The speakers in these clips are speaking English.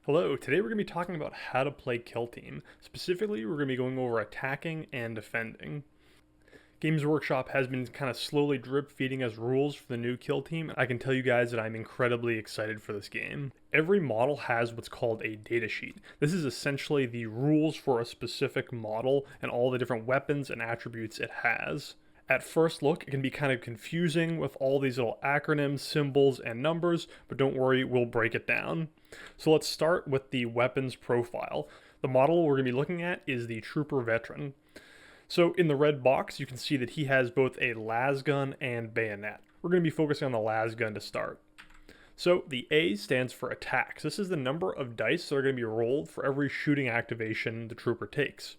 Hello, today we're going to be talking about how to play Kill Team. Specifically, we're going to be going over attacking and defending. Games Workshop has been kind of slowly drip feeding us rules for the new Kill Team. I can tell you guys that I'm incredibly excited for this game. Every model has what's called a datasheet. This is essentially the rules for a specific model and all the different weapons and attributes it has. At first look, it can be kind of confusing with all these little acronyms, symbols, and numbers, but don't worry, we'll break it down. So let's start with the weapons profile. The model we're going to be looking at is the Trooper Veteran. So in the red box, you can see that he has both a las gun and bayonet. We're going to be focusing on the las gun to start. So the A stands for attacks. This is the number of dice that are going to be rolled for every shooting activation the trooper takes.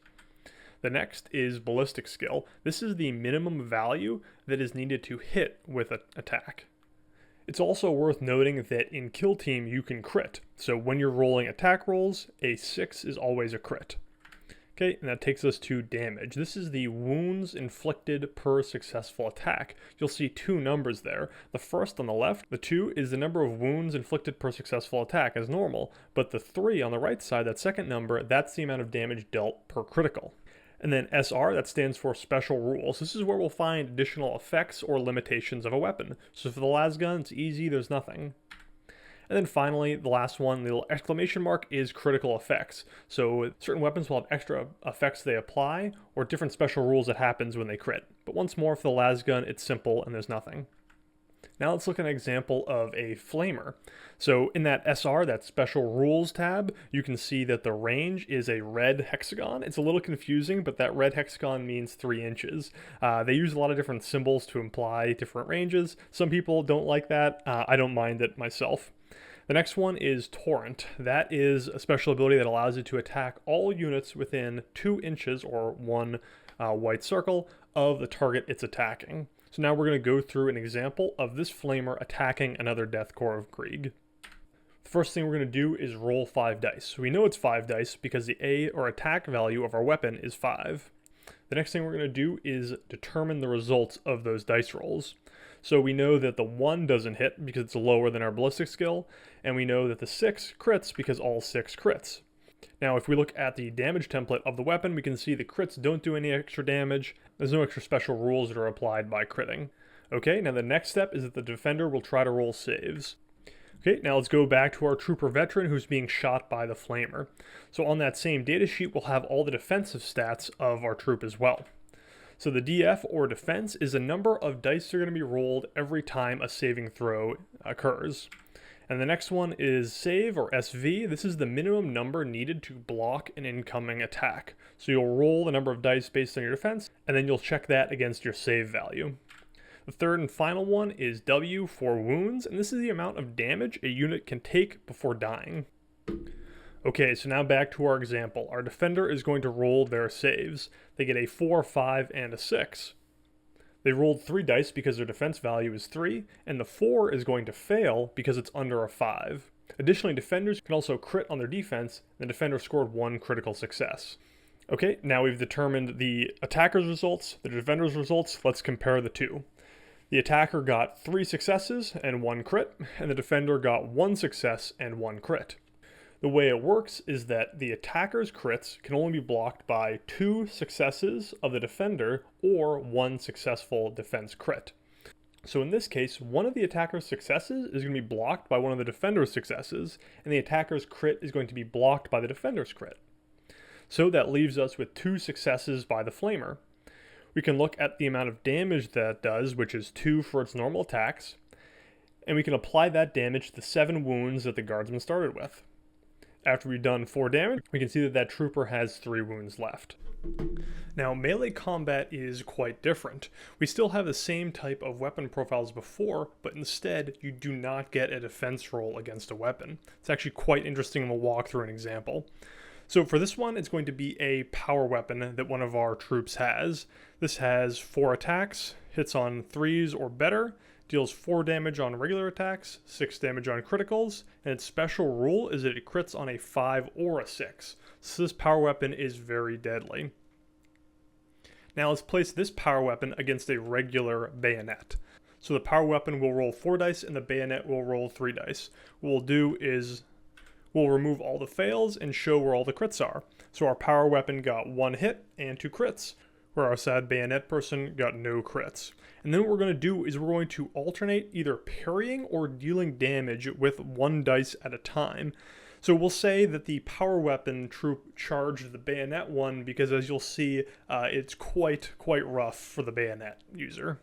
The next is ballistic skill. This is the minimum value that is needed to hit with an attack. It's also worth noting that in Kill Team you can crit. So when you're rolling attack rolls, a 6 is always a crit. Okay, and that takes us to damage. This is the wounds inflicted per successful attack. You'll see two numbers there. The first on the left, the 2, is the number of wounds inflicted per successful attack as normal, but the 3 on the right side, that second number, that's the amount of damage dealt per critical. And then SR, that stands for Special Rules. This is where we'll find additional effects or limitations of a weapon. So for the las gun, it's easy, there's nothing. And then finally, the last one, the little exclamation mark, is critical effects. So certain weapons will have extra effects they apply, or different special rules that happens when they crit. But once more, for the las gun, it's simple and there's nothing. Now let's look at an example of a flamer. So in that SR, that special rules tab, you can see that the range is a red hexagon. It's a little confusing, but that red hexagon means 3 inches. They use a lot of different symbols to imply different ranges. Some people don't like that. I don't mind it myself. The next one is Torrent. That is a special ability that allows it to attack all units within 2 inches, or 1 white circle, of the target it's attacking. So now we're going to go through an example of this flamer attacking another Death Korps of Krieg. The first thing we're going to do is roll 5 dice. So we know it's 5 dice because the A, or attack value, of our weapon is 5. The next thing we're going to do is determine the results of those dice rolls. So we know that the 1 doesn't hit because it's lower than our ballistic skill, and we know that the 6 crits because all 6 crits. Now, if we look at the damage template of the weapon, we can see the crits don't do any extra damage. There's no extra special rules that are applied by critting. Okay, now the next step is that the defender will try to roll saves. Okay, now let's go back to our Trooper Veteran who's being shot by the flamer. So on that same data sheet, we'll have all the defensive stats of our troop as well. So the DF, or defense, is the number of dice that are going to be rolled every time a saving throw occurs. And the next one is save, or SV. This is the minimum number needed to block an incoming attack. So you'll roll the number of dice based on your defense, and then you'll check that against your save value. The third and final one is W, for wounds, and this is the amount of damage a unit can take before dying. Okay, so now back to our example. Our defender is going to roll their saves. They get a 4, 5, and a 6. They rolled 3 dice because their defense value is 3, and the 4 is going to fail because it's under a 5. Additionally, defenders can also crit on their defense, and the defender scored 1 critical success. Okay, now we've determined the attacker's results, the defender's results. Let's compare the two. The attacker got 3 successes and 1 crit, and the defender got 1 success and 1 crit. The way it works is that the attacker's crits can only be blocked by 2 successes of the defender or 1 successful defense crit. So in this case, one of the attacker's successes is going to be blocked by one of the defender's successes, and the attacker's crit is going to be blocked by the defender's crit. So that leaves us with 2 successes by the flamer. We can look at the amount of damage that does, which is 2 for its normal attacks, and we can apply that damage to the 7 wounds that the guardsman started with. After we've done 4 damage, we can see that that trooper has 3 wounds left. Now, melee combat is quite different. We still have the same type of weapon profiles before, but instead, you do not get a defense roll against a weapon. It's actually quite interesting, and we'll walk through an example. So for this one, it's going to be a power weapon that one of our troops has. This has 4 attacks, hits on 3s or better, deals 4 damage on regular attacks, 6 damage on criticals, and its special rule is that it crits on a 5 or a 6. So this power weapon is very deadly. Now let's place this power weapon against a regular bayonet. So the power weapon will roll 4 dice and the bayonet will roll 3 dice. What we'll do is we'll remove all the fails and show where all the crits are. So our power weapon got 1 hit and 2 crits, where our sad bayonet person got no crits. And then what we're going to do is we're going to alternate either parrying or dealing damage with 1 dice at a time. So we'll say that the power weapon troop charged the bayonet one because, as you'll see, it's quite rough for the bayonet user.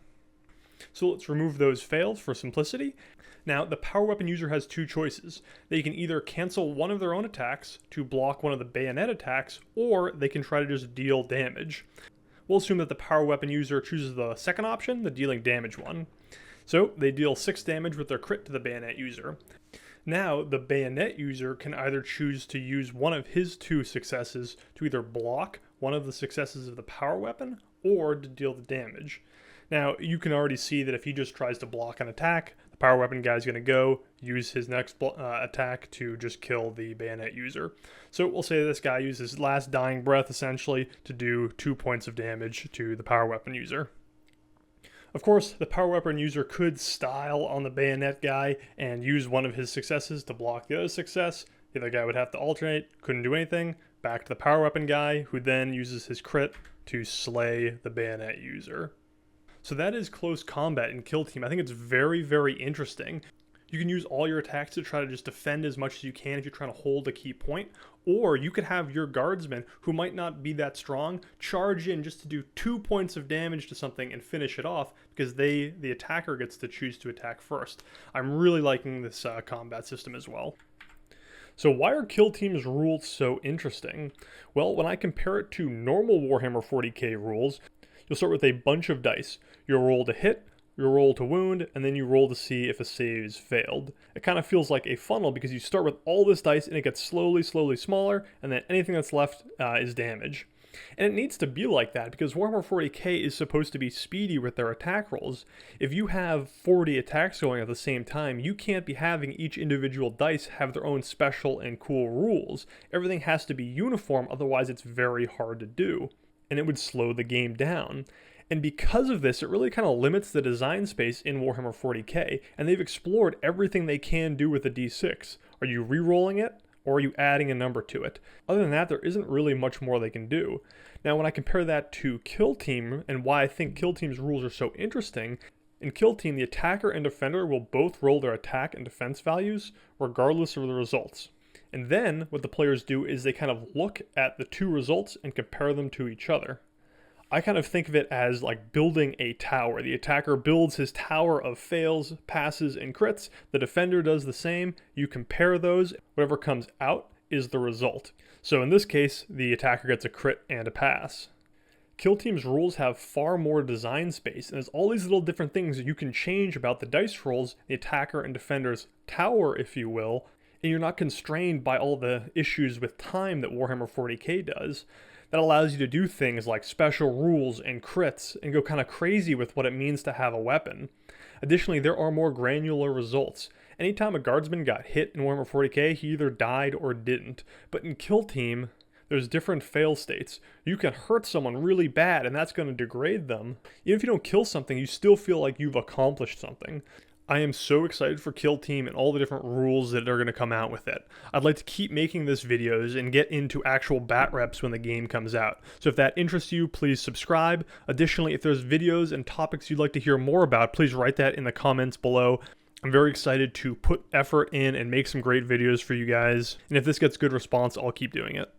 So let's remove those fails for simplicity. Now, the power weapon user has 2 choices. They can either cancel one of their own attacks to block one of the bayonet attacks, or they can try to just deal damage. We'll assume that the power weapon user chooses the second option, the dealing damage one. So they deal 6 damage with their crit to the bayonet user. Now, the bayonet user can either choose to use one of his 2 successes to either block one of the successes of the power weapon or to deal the damage. Now, you can already see that if he just tries to block an attack, the power weapon guy is going to go use his next attack to just kill the bayonet user. So we'll say this guy uses his last dying breath essentially to do 2 points of damage to the power weapon user. Of course, the power weapon user could style on the bayonet guy and use one of his successes to block the other success. The other guy would have to alternate, couldn't do anything. Back to the power weapon guy, who then uses his crit to slay the bayonet user. So that is close combat in Kill Team. I think it's very interesting. You can use all your attacks to try to just defend as much as you can if you're trying to hold a key point, or you could have your guardsmen, who might not be that strong, charge in just to do 2 points of damage to something and finish it off, because the attacker gets to choose to attack first. I'm really liking this combat system as well. So why are Kill Team's rules so interesting? Well, when I compare it to normal Warhammer 40k rules, you'll start with a bunch of dice. You'll roll to hit, you'll roll to wound, and then you roll to see if a save is failed. It kind of feels like a funnel because you start with all this dice and it gets slowly smaller, and then anything that's left is damage. And it needs to be like that because Warhammer 40k is supposed to be speedy with their attack rolls. If you have 40 attacks going at the same time, you can't be having each individual dice have their own special and cool rules. Everything has to be uniform, otherwise it's very hard to do, and it would slow the game down. And because of this, it really kind of limits the design space in Warhammer 40k, and they've explored everything they can do with the D6. Are you re-rolling it, or are you adding a number to it? Other than that, there isn't really much more they can do. Now, when I compare that to Kill Team, and why I think Kill Team's rules are so interesting, in Kill Team, the attacker and defender will both roll their attack and defense values, regardless of the results. And then, what the players do is they kind of look at the 2 results and compare them to each other. I kind of think of it as like building a tower. The attacker builds his tower of fails, passes, and crits. The defender does the same. You compare those. Whatever comes out is the result. So in this case, the attacker gets a crit and a pass. Kill Team's rules have far more design space, and there's all these little different things that you can change about the dice rolls, the attacker and defender's tower, if you will, and you're not constrained by all the issues with time that Warhammer 40k does. That allows you to do things like special rules and crits and go kind of crazy with what it means to have a weapon. Additionally, there are more granular results. Anytime a guardsman got hit in Warhammer 40k, he either died or didn't. But in Kill Team, there's different fail states. You can hurt someone really bad and that's going to degrade them. Even if you don't kill something, you still feel like you've accomplished something. I am so excited for Kill Team and all the different rules that are going to come out with it. I'd like to keep making this videos and get into actual bat reps when the game comes out. So if that interests you, please subscribe. Additionally, if there's videos and topics you'd like to hear more about, please write that in the comments below. I'm very excited to put effort in and make some great videos for you guys. And if this gets good response, I'll keep doing it.